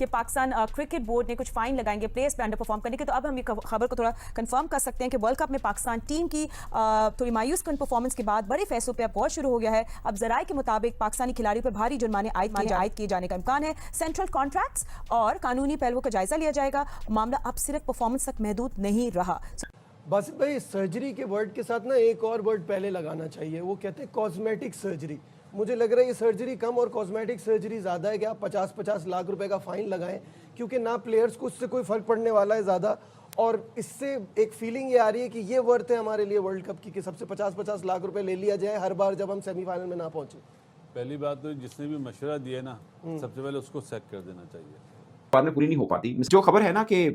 कि Pakistan cricket board ने कुछ फाइन लगाएंगे प्लेयर्स पे अंडर परफॉर्म करने के। तो अब हम ये खबर को थोड़ा कंफर्म कर सकते हैं कि वर्ल्ड कप में पाकिस्तान टीम की थोड़ी मायूस कन परफॉर्मेंस के बाद बड़े फैसलों पर अब गौर शुरू हो गया है। अब जराये के मुताबिक पाकिस्तानी खिलाड़ियों पर भारी जुर्माने आयद किए जाने का इम्कान है। सेंट्रल कॉन्ट्रैक्ट्स और कानूनी पहलुओं का जायजा लिया जाएगा। मामला अब सिर्फ परफॉर्मेंस तक महदूद नहीं रहा। बासित भाई, सर्जरी के वर्ड के साथ ना एक और वर्ड पहले लगाना चाहिए, वो कहते हैं कॉस्मेटिक सर्जरी। मुझे लग रहा है ये सर्जरी कम और कॉस्मेटिक सर्जरी ज़्यादा है कि आप 50-50 लाख रुपए का फ़ाइन लगाएं, क्योंकि ना प्लेयर्स को उससे कोई फ़र्क पड़ने वाला है ज़्यादा, और इससे एक फीलिंग ये आ रही है कि ये वर्थ है हमारे लिए वर्ल्ड कप की कि सबसे 50-50 लाख रुपए ले लिया जाए हर बार जब हम सेमीफाइनल में ना पहुंचे। पहली बात तो जिसने भी मशवरा दिया ना, सबसे पहले उसको सेक कर देना चाहिए। बाद में पूरी नहीं हो पाती। जो खबर है ना कि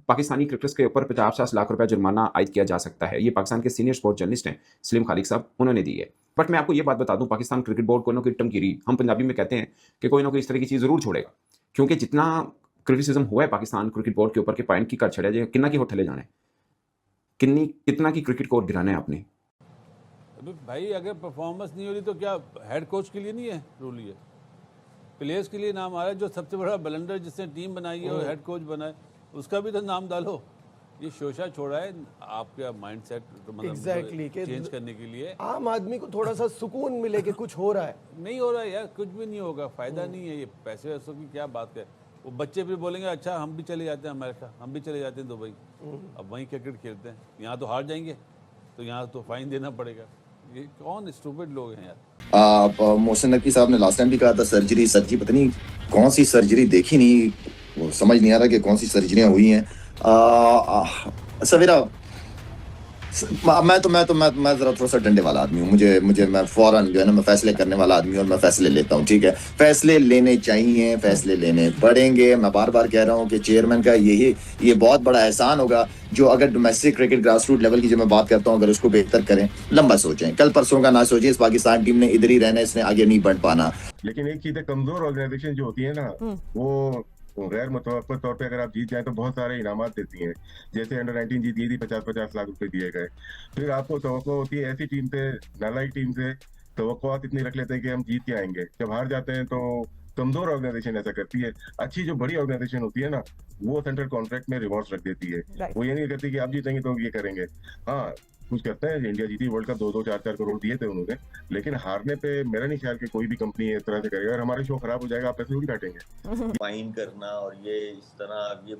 पाकिस्तानी क्रिकेटर्स के ऊपर 50-50 लाख रुपए जुर्माना आयद किया जा सकता है, ये पाकिस्तान के सीनियर स्पोर्ट्स जर्नलिस्ट हैं सलीम खालिक साहब, उन्होंने दी है। बट मैं आपको ये बात बता दूं, पाकिस्तान क्रिकेट बोर्ड को ना कोई टमकीरी, हम पंजाबी में कहते हैं कि कोई ना कोई इस तरह की चीज़ ज़रूर छोड़ेगा, क्योंकि जितना क्रिटिसिज्म हुआ है पाकिस्तान क्रिकेट बोर्ड के ऊपर कि पॉइंट की कर छड़े जाए, कितना की होटले जाने, कितना की क्रिकेट कोर्ट गिराना है आपने। अभी भाई अगर परफॉर्मेंस नहीं हो रही तो क्या हेड कोच के लिए नहीं है रूल, ये प्लेयर्स के लिए नाम आ रहा है। जो सबसे बड़ा बलंडर जिसने टीम बनाई है और हेड कोच बनाए, उसका भी तो नाम डालो। ये शोशा छोड़ा है आपका माइंडसेट एग्जैक्टली चेंज करने के लिए। आम आदमी को थोड़ा सा सुकून मिले कि कुछ हो रहा है। नहीं हो रहा है यार, कुछ भी नहीं होगा, फायदा नहीं है। ये पैसे वैसों की क्या बात है। वो बच्चे भी बोलेंगे अच्छा हम भी चले जाते हैं अमेरिका, हम भी चले जाते हैं दुबई, अब वहीं क्रिकेट खेलते हैं। यहाँ तो हार जाएंगे तो यहाँ तो फाइन देना पड़ेगा। ये कौन स्टूपिड लोग हैं यार। मोहसिन नकवी साहब ने लास्ट टाइम भी कहा था सर्जरी पता नहीं कौन सी सर्जरी, देखी नहीं, वो समझ नहीं आ रहा कि कौन सी सर्जरियां हुई हैं। सवेरा मैं जरा थोड़ा सा डंडे वाला आदमी हूँ। मुझे मैं फौरन जो है ना, मैं फैसले करने वाला आदमी हूँ और मैं फैसले लेता हूँ। ठीक है, फैसले लेने चाहिए, फैसले लेने पड़ेंगे। मैं बार बार कह रहा हूँ कि चेयरमैन का ये बहुत बड़ा एहसान होगा जो अगर domestic cricket grass root level की जो मैं बात करता हूँ, अगर उसको बेहतर करें, लंबा सोचें, कल परसों का ना सोचिए। इस पाकिस्तान टीम ने इधर ही रहना, इसने आगे नहीं बढ़ पाना। लेकिन एक चीज है, कमजोर ऑर्गेनाइजेशन जो होती है ना, वो गैर मुतवक्किल तौर पे अगर आप जीत जाए तो बहुत सारे इनामात देती हैं। जैसे अंडर 19 जीती थी, 50-50 लाख रुपए दिए गए। फिर आपको तवक्को होती है ऐसी टीम से, नालायक टीम से तवक्कुआत इतनी रख लेते हैं कि हम जीत के आएंगे। जब हार जाते हैं तो कमजोर ऑर्गेनाइजेशन ऐसा करती है। अच्छी जो बड़ी ऑर्गेनाइजेशन होती है ना, वो सेंट्रल कॉन्ट्रैक्ट में रिवॉर्ड्स रख देती है। वो ये नहीं करती कि आप जीतेंगे तो ये करेंगे। हाँ, कुछ करते हैं। इंडिया जीती वर्ल्ड कप, 2-2, 4-4 करोड़ दिए थे उन्होंने, लेकिन हारने पे मेरा नहीं ख्याल कि कोई भी कंपनी इस तरह से करेगा। अगर हमारे शो खराब हो जाएगा, आप पैसे थोड़ी काटेंगे। फाइन करना और ये इस तरह, ये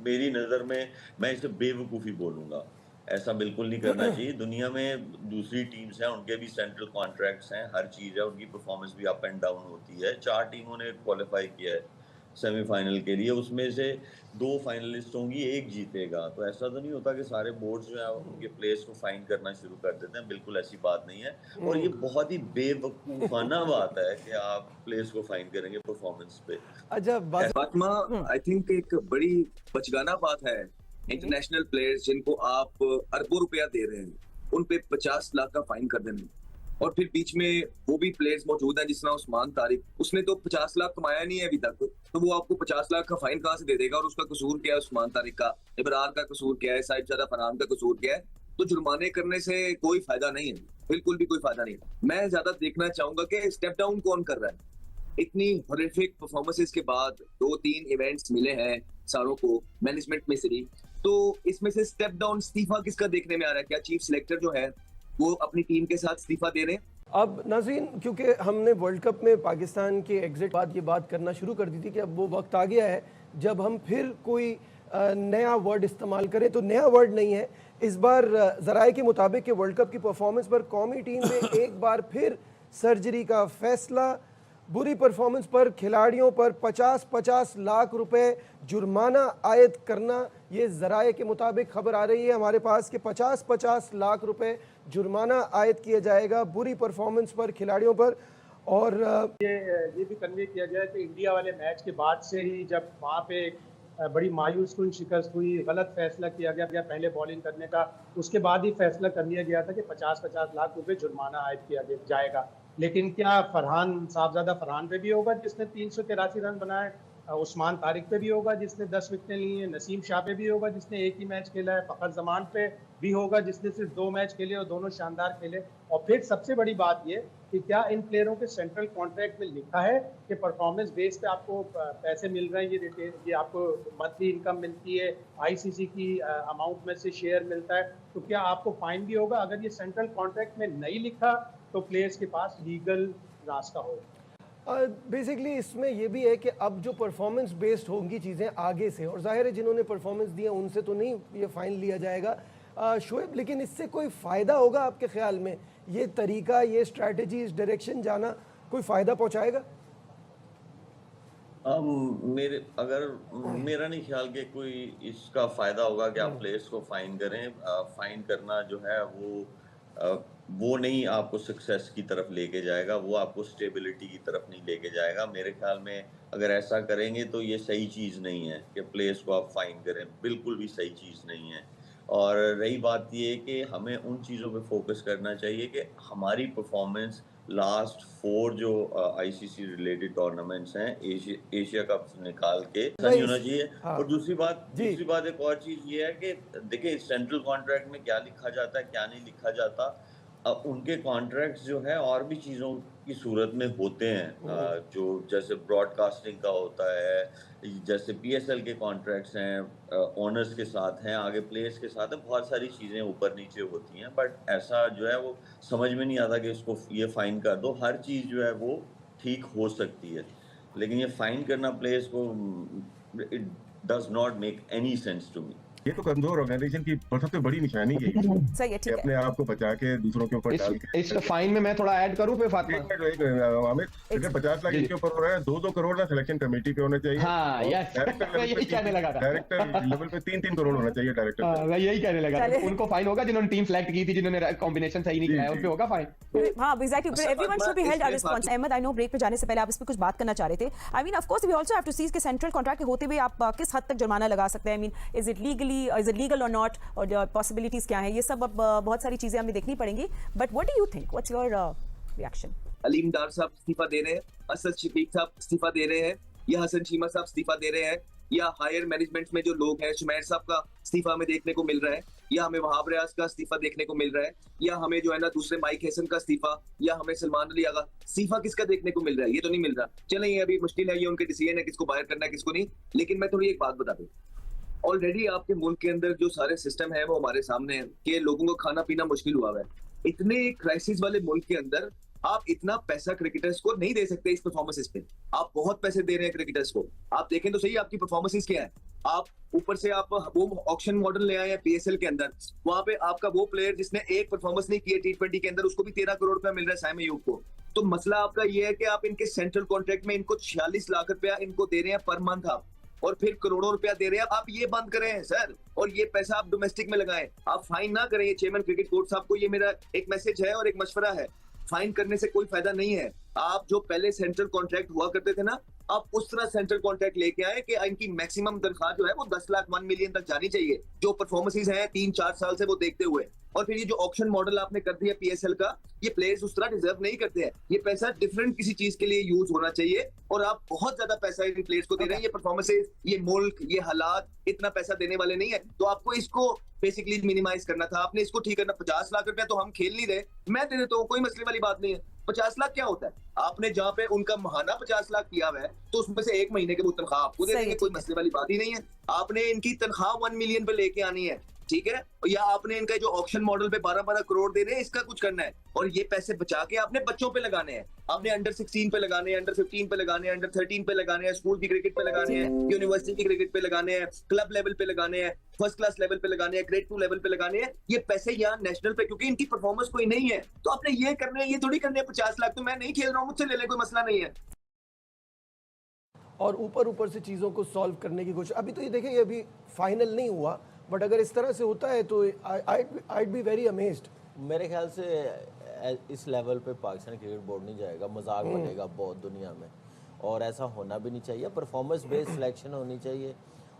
मेरी नजर में, मैं इसे बेवकूफ़ी बोलूँगा। ऐसा बिल्कुल नहीं करना चाहिए। दुनिया में दूसरी टीम्स हैं, उनके भी सेंट्रल कॉन्ट्रैक्ट्स हैं, हर चीज़ है, उनकी परफॉर्मेंस भी अप एंड डाउन होती है। 4 टीमों ने क्वालिफाई किया है सेमीफाइनल के लिए, उसमें से 2 फाइनलिस्ट होंगी, 1 जीतेगा। तो ऐसा तो नहीं होता कि सारे बोर्ड्स जो है उनके प्लेयर्स को फाइन करना शुरू कर देते हैं, बिल्कुल ऐसी बात नहीं है। और ये बहुत ही बेवकूफाना बात है कि आप प्लेयर्स को फाइन करेंगे परफॉर्मेंस पे। अच्छा फातिमा, आई थिंक एक बड़ी बचगाना बात है। इंटरनेशनल प्लेयर्स जिनको आप अरबों रुपया दे रहे हैं, उन पे 50 लाख का फाइन कर देना, और फिर बीच में वो भी प्लेयर्स मौजूद हैं जिसना उस्मान तारिक, उसने तो 50 लाख कमाया नहीं है अभी तक, तो वो आपको 50 लाख का फाइन कहाँ से दे देगा? और उसका कसूर क्या है? उस्मान तारिक का, इमरान का कसूर क्या है? साहिब ज़ादा फरहान का कसूर क्या है? तो जुर्माने करने से कोई फायदा नहीं है, बिल्कुल भी कोई फायदा नहीं है। मैं ज्यादा देखना चाहूंगा कि स्टेप डाउन कौन कर रहा है। इतनी हॉरिफिक परफॉर्मेंसेस के बाद 2-3 इवेंट्स मिले हैं सारों को मैनेजमेंट में से भी, तो इसमें से स्टेप डाउन इस्तीफा किसका देखने में आ रहा है? क्या चीफ सिलेक्टर जो है वो अपनी टीम के साथ इस्तीफा दे रहे हैं? अब नाज़रीन, क्योंकि हमने वर्ल्ड कप में पाकिस्तान के एग्जिट बाद ये बात करना शुरू कर दी थी कि अब वो वक्त आ गया है जब हम फिर कोई नया वर्ड इस्तेमाल करें, तो नया वर्ड नहीं है इस बार। ज़राए के मुताबिक कि वर्ल्ड कप की परफॉर्मेंस पर कौमी टीम में एक बार फिर सर्जरी का फैसला। बुरी परफॉर्मेंस पर खिलाड़ियों पर 50-50 लाख रुपए जुर्माना आयद करना, ये ज़राए के मुताबिक खबर आ रही है हमारे पास कि 50-50 लाख रुपए जुर्माना आयद किया जाएगा बुरी परफॉर्मेंस पर खिलाड़ियों पर। और ये भी कन्वे किया गया कि इंडिया वाले मैच के बाद से ही, जब वहाँ पे बड़ी मायूस कुन शिकस्त हुई, गलत फैसला किया गया पहले बॉलिंग करने का, उसके बाद ही फैसला कर लिया गया था कि 50-50 लाख रुपए जुर्माना आयद किया जाएगा। लेकिन क्या फरहान, साहबजादा फरहान पे भी होगा जिसने 383 रन बनाए? उस्मान तारिक पे भी होगा जिसने 10 विकेटें ली हैं, नसीम शाह पे भी होगा जिसने एक ही मैच खेला है, फ़खर जमान पे भी होगा जिसने सिर्फ 2 मैच खेले और दोनों शानदार खेले। और फिर सबसे बड़ी बात ये कि क्या इन प्लेयरों के सेंट्रल कॉन्ट्रैक्ट में लिखा है कि परफॉर्मेंस बेस पे आपको पैसे मिल रहे हैं, ये आपको मंथली इनकम मिलती है, आईसीसी की अमाउंट में से शेयर मिलता है, तो क्या आपको फाइन भी होगा? अगर ये सेंट्रल कॉन्ट्रैक्ट में नहीं लिखा तो प्लेयर्स के पास लीगल रास्ता होगा। बेसिकली इसमें ये भी है कि अब जो परफॉर्मेंस बेस्ड होंगी चीज़ें आगे से, और जाहिर है जिन्होंने परफॉर्मेंस दिया उनसे तो नहीं ये फाइन लिया जाएगा शोएब, लेकिन इससे कोई फ़ायदा होगा आपके ख्याल में? ये तरीका, ये स्ट्रैटेजी, इस डायरेक्शन जाना कोई फ़ायदा पहुंचाएगा? मेरा नहीं ख्याल कि कोई इसका फायदा होगा कि आप प्लेयर्स को फाइन करें। फाइन करना जो है वो नहीं आपको सक्सेस की तरफ लेके जाएगा, वो आपको स्टेबिलिटी की तरफ नहीं लेके जाएगा। मेरे ख्याल में अगर ऐसा करेंगे तो ये सही चीज़ नहीं है कि प्लेयर्स को आप फाइन करें, बिल्कुल भी सही चीज़ नहीं है। और रही बात ये कि हमें उन चीज़ों पे फोकस करना चाहिए कि हमारी परफॉर्मेंस लास्ट 4 जो आईसीसी रिलेटेड टूर्नामेंट्स हैं, एशिया कप निकाल के सही होना चाहिए। हाँ। और दूसरी बात एक और चीज़ ये है कि देखिए सेंट्रल कॉन्ट्रैक्ट में क्या लिखा जाता है, क्या नहीं लिखा जाता। उनके कॉन्ट्रैक्ट्स जो है और भी चीज़ों की सूरत में होते हैं, जो जैसे ब्रॉडकास्टिंग का होता है, जैसे पीएसएल के कॉन्ट्रैक्ट्स हैं, ओनर्स के साथ हैं, आगे प्लेयर्स के साथ हैं, बहुत सारी चीज़ें ऊपर नीचे होती हैं। बट ऐसा जो है वो समझ में नहीं आता कि इसको ये फाइन कर दो। हर चीज़ जो है वो ठीक हो सकती है, लेकिन ये फाइन करना प्लेयर्स को it does not make any sense to me. ये तो कमजोर ऑर्गेनाइजेशन की सबसे बड़ी निशानी है सही है, ठीक है। अपने आप को बचा के दूसरों के ऊपर डाल के। इस फाइन में मैं थोड़ा ऐड करूं फिर फातिमा। अमित, अगर 50 लाख इसके ऊपर हो रहा है, 2-2 करोड़ ना सिलेक्शन कमेटी पे होने चाहिए। हाँ, यस, मैं यही कहने लगा था। डायरेक्टर लेवल पे 3-3 करोड़ होना चाहिए डायरेक्टर। हाँ, मैं यही कहने लगा था। उनको फाइन होगा जिन्होंने टीम सेलेक्ट की थी, जिन्होंने कॉम्बिनेशन सही नहीं किया है, उन पे होगा फाइन। हाँ, exactly, everyone should be held responsible. Ahmad, I know break पे जाने से पहले आप इस पे कुछ बात करना चाह रहे थे। I mean of course we also have to see कि सेंट्रल कॉन्ट्रैक्ट होते हुए आप किस हद तक जुर्माना लगा सकते हैं। I mean is it legal और नॉट, और पॉसिबिलिटीज क्या है, ये सब अब बहुत सारी चीजें हमें देखनी पड़ेंगी। But what do you think, what's your reaction? Aleem Dar sahab इस्तीफा दे रहे हैं, असद शफीक साहब इस्तीफा दे रहे हैं, या हसन चीमा साहब इस्तीफा दे रहे हैं, या हायर मैनेजमेंट में जो लोग हैं, शुमैर साहब का इस्तीफा हमें देखने को मिल रहा है, या हमें वहाब रियाज का इस्तीफा देखने को मिल रहा है, या हमें जो है ना दूसरे माइक हैसन का इस्तीफा, या हमें सलमान अली आगा इस्तीफा किसका देखने को मिल रहा है? ये तो नहीं मिल रहा। चलें, ये अभी मुश्किल है, ये उनके डिसीजन है किसको बाहर करना है किसको नहीं। लेकिन मैं थोड़ी एक बात बता दूं, ऑलरेडी आपके मुल्क के अंदर जो सारे सिस्टम है वो हमारे सामने है कि लोगों को खाना पीना मुश्किल हुआ है। इतने क्राइसिस वाले मुल्क के अंदर आप इतना पैसा क्रिकेटर्स को नहीं दे सकते इस परफॉर्मेंसेस पे। आप बहुत पैसे दे रहे हैं क्रिकेटर्स को, आप देखें तो सही आपकी परफॉर्मेंसेस क्या है। आप ऊपर से आप वो ऑक्शन मॉडल ले आए हैं पीएसएल के अंदर, वहां पे आपका वो प्लेयर जिसने एक परफॉर्मेंस नहीं की है T20 के अंदर, उसको भी 13 करोड़ रुपया मिल रहा है साइम अयूब को। तो मसला आपका ये है कि आप इनके सेंट्रल कॉन्ट्रैक्ट में इनको 46 लाख रुपया इनको दे रहे हैं पर मंथ आप, और फिर करोड़ों रुपया दे रहे हैं आप। ये बंद करें सर, और ये पैसा आप डोमेस्टिक में लगाएं, आप फाइन ना करें। ये चेयरमैन क्रिकेट बोर्ड साहब को ये मेरा एक मैसेज है और एक मशवरा है, फाइन करने से कोई फायदा नहीं है। आप जो पहले सेंट्रल कॉन्ट्रैक्ट हुआ करते थे ना, आप उस तरह सेंट्रल कॉन्ट्रैक्ट लेके आए कि इनकी मैक्सिमम तनख्वाह जो है वो 10 लाख 1 मिलियन तक जानी चाहिए, जो परफॉर्मेंसेस हैं 3-4 साल से वो देखते हुए। और फिर ये जो ऑक्शन मॉडल आपने कर दिया पीएसएल का, ये प्लेयर्स उस तरह डिजर्व नहीं करते हैं। ये पैसा डिफरेंट किसी चीज के लिए यूज होना चाहिए, और आप बहुत ज्यादा पैसा इन प्लेयर्स को दे रहे हैं। ये परफॉर्मेंसेस, ये मुल्क, ये हालात इतना पैसा देने वाले नहीं है। तो आपको इसको बेसिकली मिनिमाइज करना था, आपने इसको ठीक करना। 50 लाख रुपया तो हम खेल नहीं रहे, मैं दे देता हूँ, कोई मसले वाली बात नहीं है। 50 लाख क्या होता है? आपने जहाँ पे उनका महाना 50 लाख किया हुआ है, तो उसमें से 1 महीने के वो तनख्वाह आपको दे देंगे, कोई मसले वाली बात ही नहीं है। आपने इनकी तनख्वाह 1 मिलियन पे लेके आनी है, ठीक है, या आपने इनका जो ऑक्शन मॉडल पे 12-12 करोड़ दे रहे हैं, इसका कुछ करना है। और ये पैसे बचा के आपने बच्चों पे लगाने हैं, आपने अंडर 16 पे लगाने हैं, अंडर 15 पे लगाने हैं, अंडर 13 पे लगाने हैं, स्कूल की क्रिकेट पे लगाने हैं, यूनिवर्सिटी की क्रिकेट पे लगाने हैं, क्लब लेवल पे लगाने हैं, फर्स्ट क्लास लेवल पे लगाने हैं, ग्रेड 2 लेवल पे लगाने हैं। ये पैसे यहाँ नेशनल पे, क्योंकि इनकी परफॉर्मेंस कोई नहीं है, तो आपने ये करने हैं, ये थोड़ी करने हैं। 50 लाख तो मैं नहीं खेल रहा हूँ, मुझसे ले ले, कोई मसला नहीं है। और ऊपर से चीज़ों को सॉल्व करने की कोशिश। अभी तो ये देखें, ये अभी फाइनल नहीं हुआ, बट अगर इस तरह से होता है तो I'd be very amazed। मेरे ख्याल से इस लेवल पे पाकिस्तान क्रिकेट बोर्ड नहीं जाएगा, मजाक बनेगा बहुत दुनिया में, और ऐसा होना भी नहीं चाहिए। परफॉर्मेंस बेस्ड सिलेक्शन होनी चाहिए,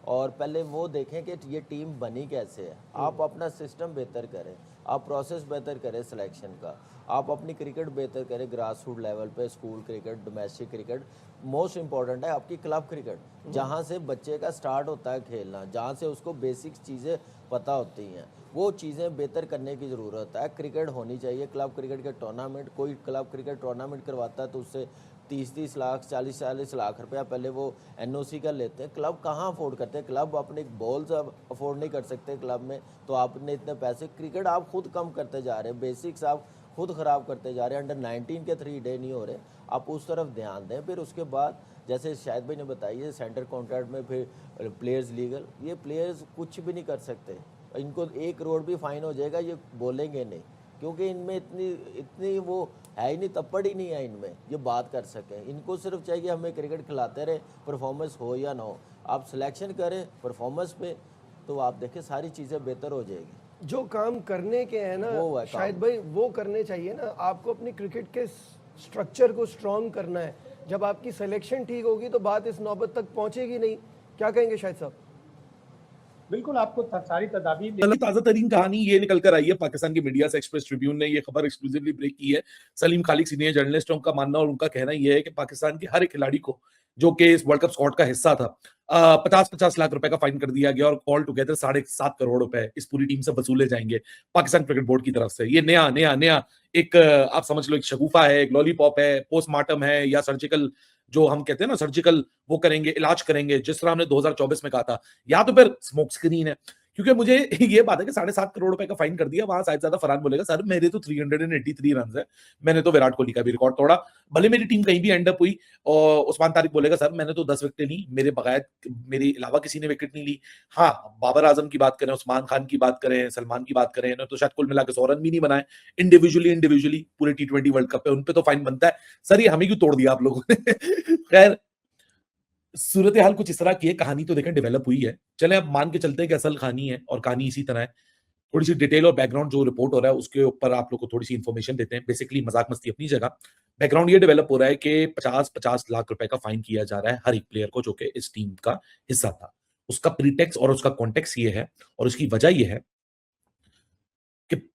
और पहले वो देखें कि ये टीम बनी कैसे है। आप अपना सिस्टम बेहतर करें, आप प्रोसेस बेहतर करें सिलेक्शन का, आप अपनी क्रिकेट बेहतर करें ग्रास रूट लेवल पे, school cricket, domestic cricket. Most important है आपकी क्लब क्रिकेट, जहाँ से बच्चे का स्टार्ट होता है खेलना, जहाँ से उसको बेसिक चीज़ें पता होती हैं, वो चीज़ें बेहतर करने की ज़रूरत है। क्रिकेट होनी चाहिए, क्लब क्रिकेट के टूर्नामेंट, कोई क्लब क्रिकेट टूर्नामेंट करवाता है तो उससे 30-30 लाख, 40-40 लाख रुपया पहले वो एनओसी का लेते हैं। क्लब कहाँ अफोर्ड करते हैं? क्लब अपने बॉल्स अफोर्ड नहीं कर सकते क्लब में, तो आपने इतने पैसे, क्रिकेट आप खुद कम करते जा रहे हैं, बेसिक्स आप खुद ख़राब करते जा रहे हैं। अंडर 19 के 3 डे नहीं हो रहे, आप उस तरफ ध्यान दें। फिर उसके बाद जैसे शायद भाई ने बताइए सेंटर कॉन्ट्रैक्ट में फिर प्लेयर्स लीगल, ये प्लेयर्स कुछ भी नहीं कर सकते, इनको 1 करोड़ भी फाइन हो जाएगा, ये बोलेंगे नहीं, क्योंकि इनमें इतनी वो है ही नहीं, तप्पड़ ही नहीं है इनमें ये बात कर सकें। इनको सिर्फ चाहिए हमें क्रिकेट खिलाते रहे, परफॉर्मेंस हो या ना हो, आप सिलेक्शन करें परफॉर्मेंस पे, तो आप देखें सारी चीज़ें बेहतर हो जाएगी। जो काम करने के हैं ना वो है शायद भाई, वो करने चाहिए ना। आपको अपनी क्रिकेट के स्ट्रक्चर को स्ट्रॉन्ग करना है। जब आपकी सिलेक्शन ठीक होगी तो बात इस नौबत तक पहुंचेगी नहीं। क्या कहेंगे शाहिद साहब? बिल्कुल, आपको सारी तदाबीर मतलब ताज़ा तरीन कहानी ये निकल कर आई है पाकिस्तान की मीडिया से। एक्सप्रेस ट्रिब्यून ने ये खबर एक्सक्लूसिवली ब्रेक की है। सलीम खालिक सीनियर जर्नलिस्ट, उनका मानना और उनका कहना यह है कि पाकिस्तान के हर एक खिलाड़ी को जो कि इस वर्ल्ड कप स्क्वाड का हिस्सा था, 50-50 लाख रुपए का फाइन कर दिया गया और ऑल टुगेदर 7.5 करोड़ रुपए इस पूरी टीम से वसूले जाएंगे पाकिस्तान क्रिकेट बोर्ड की तरफ से। ये नया एक आप समझ लो एक शगुफा है, एक लॉलीपॉप है, पोस्टमार्टम है, या सर्जिकल जो हम कहते हैं ना, सर्जिकल वो करेंगे, इलाज करेंगे, जिस तरह हमने 2024 में कहा था, या तो फिर स्मोक स्क्रीन है। क्योंकि मुझे ये बात है कि 7.5 करोड़ रुपए का फाइन कर दिया, वहां शायद ज्यादा फरहान बोलेगा सर मेरे तो 383 रन है, मैंने तो विराट कोहली का भी रिकॉर्ड तोड़ा, भले मेरी टीम कहीं भी एंड अप हुई। और उस्मान तारिक बोलेगा सर मैंने तो 10 विकेटें ली, मेरे बगैर मेरे अलावा किसी ने विकेट नहीं ली। हाँ, बाबर आजम की बात करें, उस्मान खान की बात करें, सलमान की बात करें, तो शायद कुल मिला के 100 रन भी नहीं बनाए इंडिविजुअली पूरे T20 वर्ल्ड कप पे, उन पे तो फाइन बनता है। सर ये हमें क्यों तोड़ दिया आप लोगों ने? खैर, सूरत हाल कुछ इस तरह की है, कहानी तो देखें डेवलप हुई है। चले अब मान के चलते हैं कि असल कहानी है और कहानी इसी तरह है। थोड़ी सी डिटेल और बैकग्राउंड जो रिपोर्ट हो रहा है उसके ऊपर आप लोग को थोड़ी सी इन्फॉर्मेशन देते हैं। बेसिकली मजाक मस्ती अपनी जगह, बैकग्राउंड ये डेवलप हो रहा है कि 50-50 लाख रुपए का फाइन किया जा रहा है हर एक प्लेयर को जो कि इस टीम का हिस्सा था। उसका प्रीटेक्स और उसका कॉन्टेक्स्ट ये है और उसकी वजह ये है कि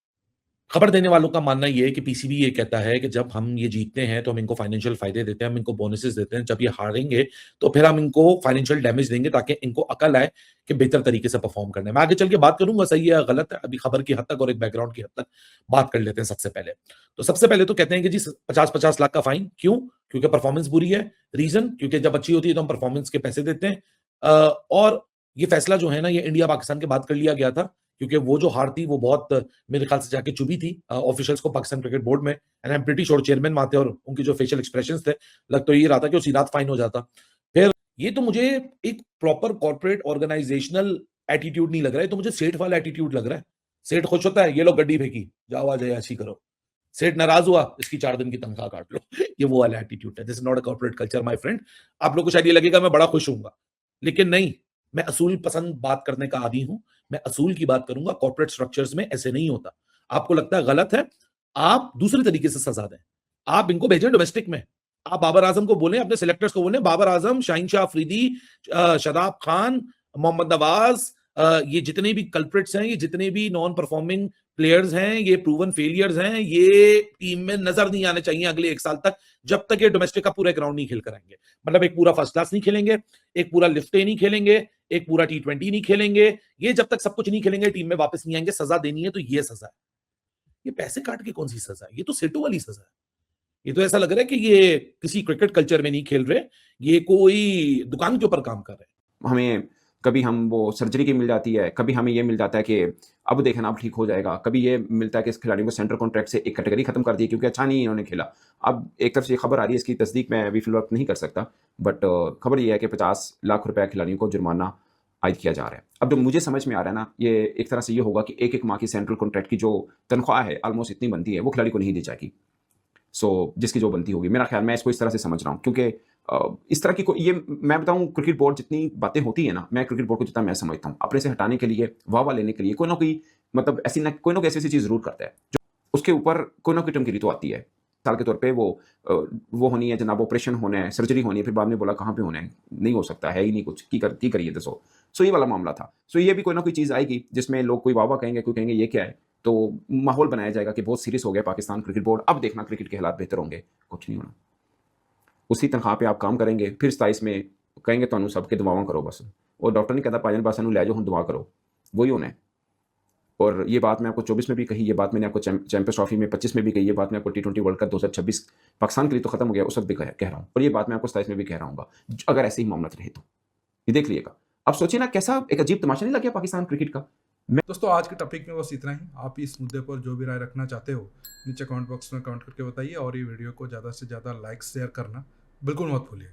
खबर देने वालों का मानना ये है कि पीसीबी ये कहता है कि जब हम ये जीतते हैं तो हम इनको फाइनेंशियल फायदे देते हैं, हम इनको बोनसेस देते हैं, जब ये हारेंगे तो फिर हम इनको फाइनेंशियल डैमेज देंगे ताकि इनको अकल आए कि बेहतर तरीके से परफॉर्म करना है। मैं आगे चल के बात करूंगा सही है गलत है, अभी खबर की हद तक और एक बैकग्राउंड की हद तक बात कर लेते हैं। सबसे पहले तो कहते हैं कि जी 50-50 लाख का फाइन क्यों? क्योंकि परफॉर्मेंस बुरी है। रीजन, क्योंकि जब अच्छी होती है तो हम परफॉर्मेंस के पैसे देते हैं। और ये फैसला जो है ना, ये इंडिया पाकिस्तान के बाद कर लिया गया था, क्योंकि वो जो हार थी वो बहुत मेरे ख्याल से जाके चुभी थी ऑफिशियल्स को पाकिस्तान क्रिकेट बोर्ड में। And I am pretty sure chairman वहां थे और उनके जो फेशियल एक्सप्रेशंस थे, लग तो ये रहा था कि उसी रात फाइन हो जाता। फिर ये तो मुझे एक प्रॉपर कॉर्पोरेट ऑर्गेनाइजेशनल एटीट्यूड नहीं लग रहा है, तो मुझे सेठ वाला एटीट्यूड लग रहा है। सेठ खुश होता है, ये लो गड्डी फेंकी, जाओ आ जाए ऐसी करो। सेठ नाराज हुआ, इसकी 4 दिन की तनख्वाह काट लो। ये वो वाला एटीट्यूड है। This is not a corporate culture my friend. आप लोग को शायद ये लगेगा मैं बड़ा खुश हूंगा, लेकिन नहीं, मैं असूल पसंद बात करने का आदी हूं। मैं असूल की बात करूंगा। कॉर्पोरेट स्ट्रक्चर्स में ऐसे नहीं होता। आपको लगता है गलत है, आप दूसरे तरीके से सजा दें। आप इनको भेजें डोमेस्टिक में, आप बाबर आजम को बोलें, अपने सिलेक्टर्स को बोलें, बाबर आजम, शाहीन शाह अफरीदी, शादाब खान, मोहम्मद नवाज, ये जितने भी कल्प्रिट्स हैं, ये जितने भी नॉन परफॉर्मिंग प्लेयर्स हैं, ये प्रूवन फेलियर्स हैं, ये टीम में नजर नहीं आने चाहिए अगले 1 साल तक, जब तक ये डोमेस्टिक का पूरा ग्राउंड नहीं खेल कर आएंगे। मतलब एक पूरा फर्स्ट क्लास नहीं खेलेंगे, एक पूरा लिफ्ट नहीं खेलेंगे, एक पूरा T20 नहीं खेलेंगे। ये जब तक सब कुछ नहीं खेलेंगे, टीम में वापस नहीं आएंगे। सजा देनी है तो ये सजा है। ये पैसे काट के कौन सी सजा है? ये तो सेटू वाली सजा है। ये तो ऐसा लग रहा है कि ये किसी क्रिकेट कल्चर में नहीं खेल रहे, ये कोई दुकान के ऊपर काम कर रहे हैं। हमें कभी हम वो सर्जरी की मिल जाती है, कभी हमें ये मिल जाता है कि अब देखना अब ठीक हो जाएगा, कभी ये मिलता है कि इस खिलाड़ी को सेंटर कॉन्ट्रैक्ट से एक कैटेगरी खत्म कर दी क्योंकि अच्छा नहीं इन्होंने खेला। अब एक तरफ से ये खबर आ रही है, इसकी तस्दीक मैं अभी फिलहाल नहीं कर सकता, बट खबर ये है कि 50 लाख रुपए खिलाड़ियों को जुर्माना आयद किया जा रहा है। अब जो मुझे समझ में आ रहा है ना, ये एक तरह से ये होगा कि एक माह की सेंट्रल कॉन्ट्रैक्ट की जो तनख्वाह है ऑलमोस्ट इतनी बनती है, वो खिलाड़ी को नहीं दी जाएगी। जिसकी जो बनती होगी, मेरा ख्याल, मैं इसको इस तरह से समझ रहा हूँ। क्योंकि इस तरह की ये मैं बताऊं, क्रिकेट बोर्ड जितनी बातें होती है ना, मैं क्रिकेट बोर्ड को जितना मैं समझता हूँ, अपने से हटाने के लिए, वाह लेने के लिए कोई ना कोई मतलब ऐसी ना कोई ऐसी चीज़ जरूर करता है जो उसके ऊपर कोई ना कोई टमकीरी तो आती है। साल के तौर पे वो होनी है जनाब, ऑपरेशन होना है, सर्जरी होनी है, फिर बाद में बोला कहाँ पे होना है, नहीं हो सकता है ही नहीं कुछ की करिए दसो। सो ये वाला मामला था। सो ये भी कोई ना कोई चीज़ आएगी जिसमें लोग कोई वाह कहेंगे, कोई कहेंगे ये क्या है, तो माहौल बनाया जाएगा कि बहुत सीरियस हो गया पाकिस्तान क्रिकेट बोर्ड, अब देखना क्रिकेट के हालात बेहतर होंगे। कुछ नहीं होना, उसी तनख्वाह पे आप काम करेंगे, फिर 27 में कहेंगे तो सबके दुआवां करो बस। और डॉक्टर नहीं कहता पाजन बासा ले जाओ हम दुआ करो, वही होना है। और ये बात मैं आपको 24 में भी कही, ये बात मैंने आपको चैंपियंस ट्रॉफी में 25 में भी कही, ये बात मैं आपको T20 वर्ल्ड कप 2026 पाकिस्तान के लिए तो खत्म हो गया उस वक्त भी कह रहा हूँ, और ये बात मैं आपको 27 में भी कह रहा हूँ अगर ऐसे ही मामला रहे तो। ये देख लीजिएगा। अब सोचिए ना कैसा एक अजीब तमाशा नहीं लग गया पाकिस्तान क्रिकेट का। दोस्तों आज के टॉपिक में बस इतना ही। आप इस मुद्दे पर जो भी राय रखना चाहते हो नीचे कमेंट बॉक्स में कमेंट करके बताइए, और ये वीडियो को ज़्यादा से ज़्यादा लाइक शेयर करना बिल्कुल मत भूलिए।